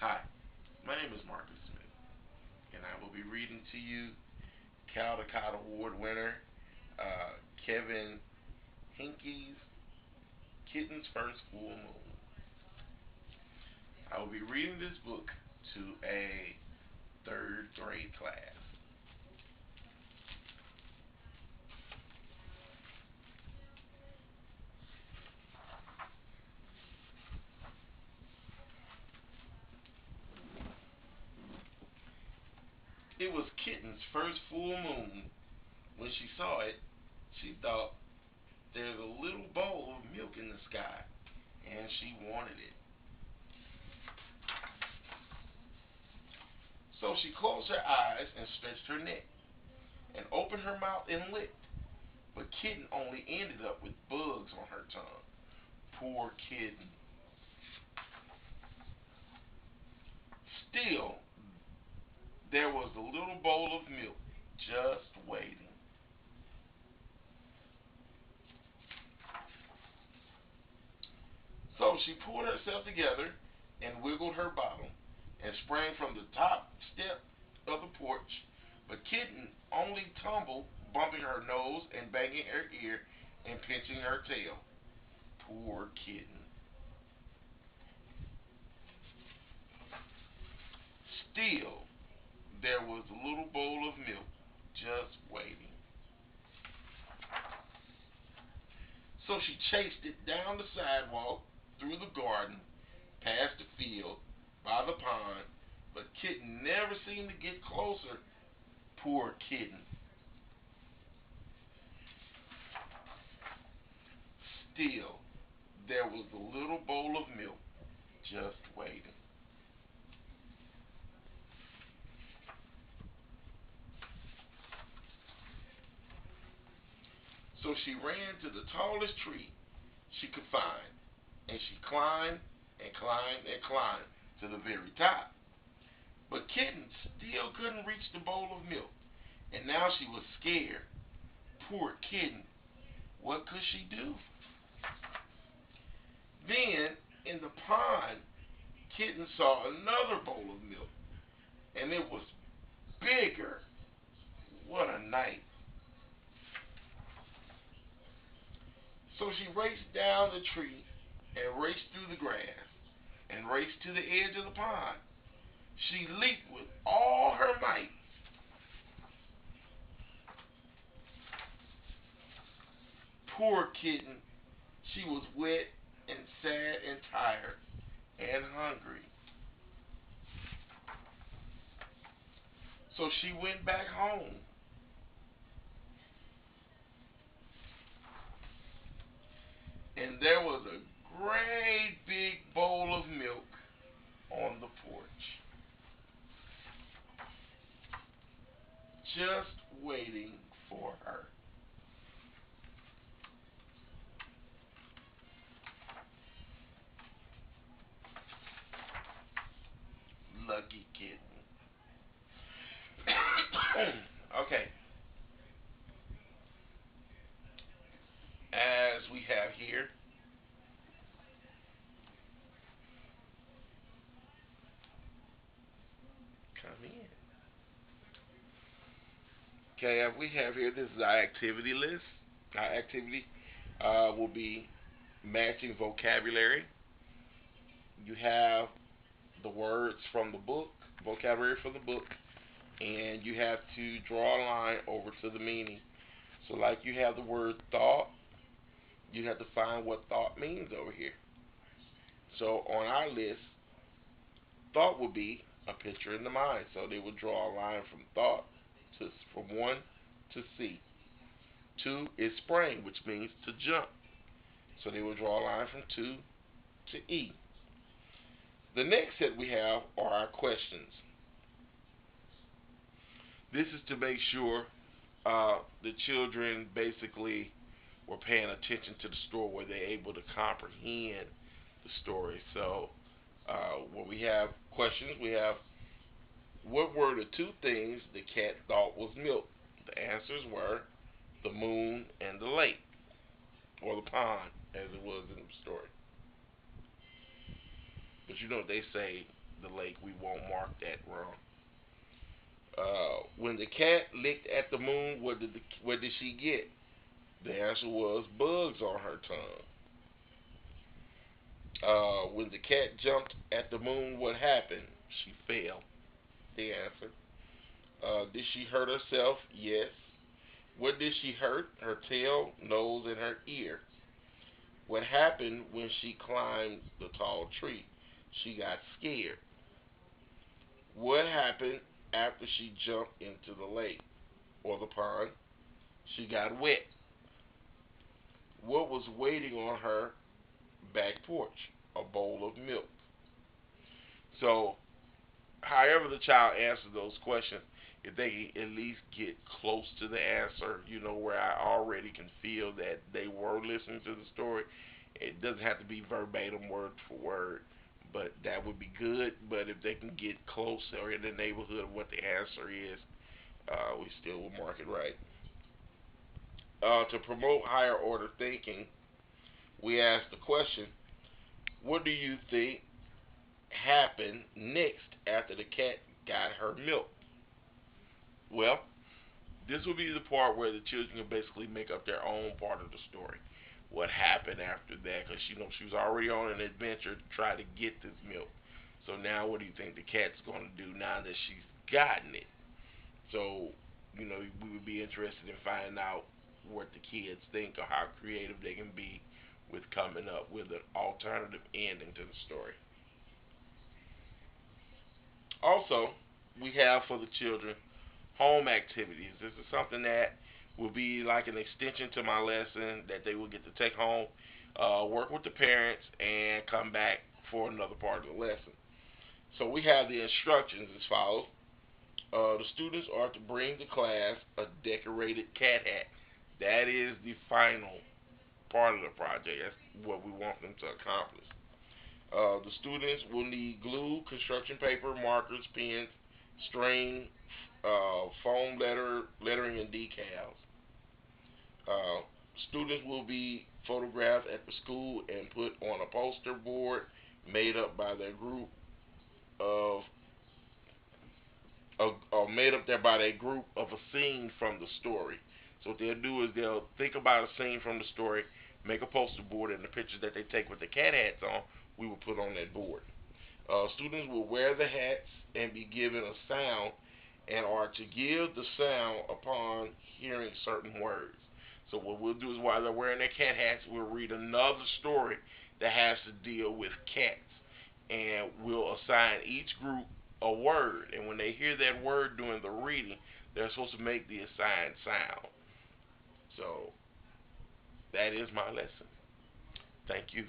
Hi, my name is Marcus Smith, and I will be reading to you Caldecot Award winner Kevin Hinkey's Kitten's First Full Moon. I will be reading this book to a third grade class. It was Kitten's first full moon. When she saw it, she thought there's a little bowl of milk in the sky, and she wanted it. So she closed her eyes and stretched her neck, and opened her mouth and licked. But Kitten only ended up with bugs on her tongue. Poor Kitten. Still, there was a little bowl of milk just waiting. So she pulled herself together and wiggled her bottom and sprang from the top step of the porch. But Kitten only tumbled, bumping her nose and banging her ear and pinching her tail. Poor Kitten. Still, there was a little bowl of milk just waiting. So she chased it down the sidewalk, through the garden, past the field, by the pond, but Kitten never seemed to get closer. Poor Kitten. Still, there was a little bowl of milk just waiting. So she ran to the tallest tree she could find, and she climbed and climbed and climbed to the very top. But Kitten still couldn't reach the bowl of milk, and now she was scared. Poor Kitten. What could she do? Then, in the pond, Kitten saw another bowl of milk, and it was bigger. What a night. So she raced down the tree and raced through the grass and raced to the edge of the pond. She leaped with all her might. Poor Kitten. She was wet and sad and tired and hungry. So she went back home. And there was a great big bowl of milk on the porch, just waiting for her. Lucky Kitten. Okay, as we have here, come in. Okay, as we have here, this is our activity list. Our activity will be matching vocabulary. You have the words from the book, vocabulary from the book, and you have to draw a line over to the meaning. So, like you have the word thought, you have to find what thought means over here. So, on our list, thought would be a picture in the mind. So, they would draw a line from thought to from one to C. Two is spring, which means to jump. So, they would draw a line from two to E. The next set we have are our questions. This is to make sure the children basically were paying attention to the story, where they're able to comprehend the story. So when we have questions, we have what were the two things the cat thought was milk? The answers were the moon and the lake, or the pond, as it was in the story. But you know what they say, the lake. We won't mark that wrong. When the cat licked at the moon, what did she get? The answer was bugs on her tongue. When the cat jumped at the moon, what happened? She fell. The answer. Did she hurt herself? Yes. What did she hurt? Her tail, nose, and her ear. What happened when she climbed the tall tree? She got scared. What happened after she jumped into the lake or the pond? She got wet. What was waiting on her back porch? A bowl of milk. So, however the child answers those questions, if they can at least get close to the answer, where I already can feel that they were listening to the story. It doesn't have to be verbatim, word for word, but that would be good. But if they can get close or in the neighborhood of what the answer is, we still will mark it right. To promote higher order thinking, we ask the question: what do you think happened next after the cat got her milk? Well, this will be the part where the children can basically make up their own part of the story. What happened after that? Because she was already on an adventure to try to get this milk. So now, what do you think the cat's going to do now that she's gotten it? So, we would be interested in finding out what the kids think or how creative they can be with coming up with an alternative ending to the story. Also, we have for the children home activities. This is something that will be like an extension to my lesson that they will get to take home, work with the parents, and come back for another part of the lesson. So we have the instructions as follows. The students are to bring to class a decorated cat hat. That is the final part of the project. That's what we want them to accomplish. The students will need glue, construction paper, markers, pens, string, foam lettering, and decals. Uh, Students will be photographed at the school and put on a poster board made up by their group of, made up there by their group of a scene from the story. So what they'll do is they'll think about a scene from the story, make a poster board, and the pictures that they take with the cat hats on, we will put on that board. Students will wear the hats and be given a sound and are to give the sound upon hearing certain words. So what we'll do is while they're wearing their cat hats, we'll read another story that has to deal with cats, and we'll assign each group a word. And when they hear that word during the reading, they're supposed to make the assigned sound. So that is my lesson. Thank you.